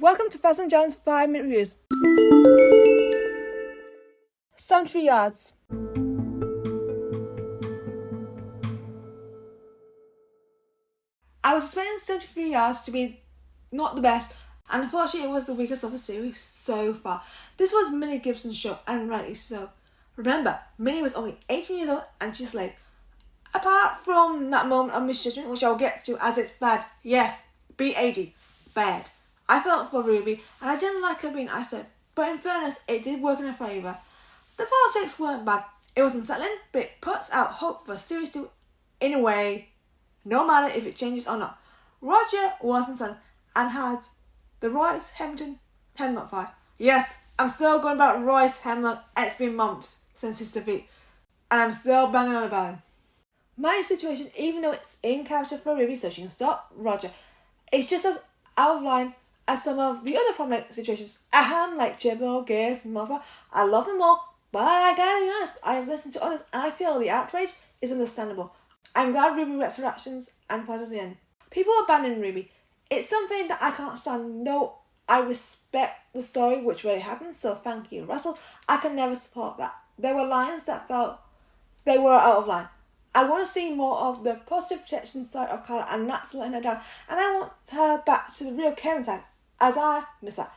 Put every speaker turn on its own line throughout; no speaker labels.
Welcome to Fasman Jones 5-minute reviews. 73 yards. I was expecting 73 yards to be not the best, and unfortunately it was the weakest of the series so far. This was Millie Gibson's show, and rightly so. Remember, Millie was only 18 years old and she's late. Apart from that moment of misjudgment, which I'll get to as it's bad. Yes, B-A-D. Bad. I felt for Ruby, and I didn't like her being isolated, but in fairness, it did work in her favour. The politics weren't bad. It was unsettling, but it puts out hope for Series 2 in a way, no matter if it changes or not. Roger was unsettling and had the Royce Hemlock fight. Yes, I'm still going about Royce Hemlock. It's been months since his defeat, and I'm still banging on about him. My situation, even though it's in character for Ruby so she can stop Roger, it's just as out of line as some of the other prominent situations. Like Chibble, Gears, Mother. I love them all, but I gotta be honest, I've listened to others and I feel the outrage is understandable. I'm glad Ruby gets her actions and pauses the end. People abandon Ruby. It's something that I can't stand. No, I respect the story which really happened, so thank you, Russell. I can never support that. There were lines that felt they were out of line. I want to see more of the positive protection side of Carla, and that's letting her down. And I want her back to the real caring side, as I miss that.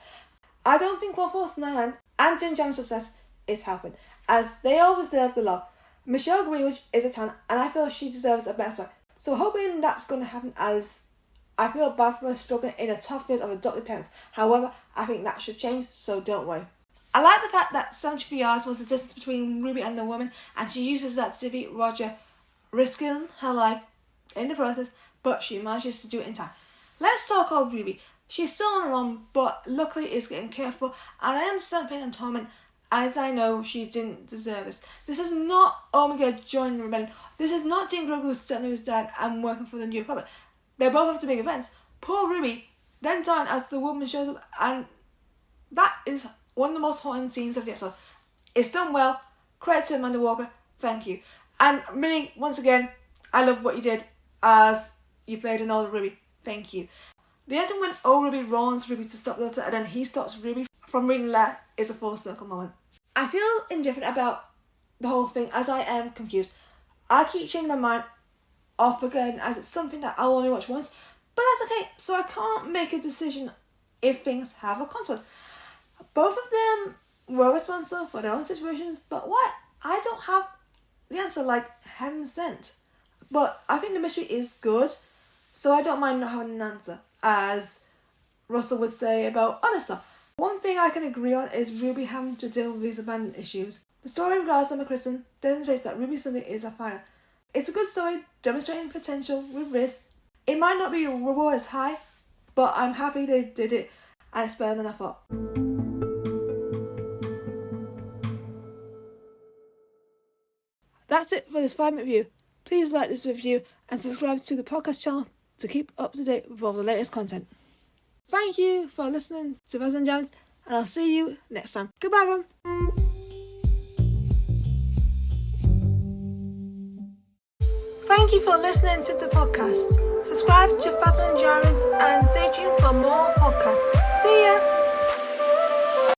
I don't think Law Force 99 and Jen Jam's success is helping, as they all deserve the love. Michelle Greenwich is a talent, and I feel she deserves a better story. So hoping that's going to happen, as I feel bad for her struggling in a tough field of adopted parents. However, I think that should change, so don't worry. I like the fact that 73 yards was the distance between Ruby and the woman, and she uses that to defeat Roger, risking her life in the process, but she manages to do it in time. Let's talk of Ruby. She's still on her own, but luckily is getting careful, and I understand pain and torment, as I know she didn't deserve this. This is not Omega joining the rebellion. This is not Jane Grogu settling with his dad and working for the New Republic. They're both after big events. Poor Ruby then dying as the woman shows up, and that is one of the most haunting scenes of the episode. It's done well. Credit to Amanda Walker. Thank you. And Millie, once again, I love what you did as you played an older Ruby. Thank you. The ending when old Ruby warns Ruby to stop the letter and then he stops Ruby from reading the letter is a full circle moment. I feel indifferent about the whole thing as I am confused. I keep changing my mind off again as it's something that I'll only watch once, but that's okay, so I can't make a decision if things have a consequence. Both of them were responsible for their own situations, but what? I don't have the answer like heaven sent. But I think the mystery is good, so I don't mind not having an answer, as Russell would say about other stuff. One thing I can agree on is Ruby having to deal with these abandonment issues. The story regards Summer Kristen demonstrates that Ruby Sunday is a fighter. It's a good story, demonstrating potential with risk. It might not be reward as high, but I'm happy they did it, and it's better than I thought. That's it for this 5-minute review. Please like this review and subscribe to the podcast channel to keep up to date with all the latest content. Thank you for listening to Fasman Jones, and I'll see you next time. Goodbye, everyone. Thank you for listening to the podcast. Subscribe to Fasman Jones and stay tuned for more podcasts. See ya!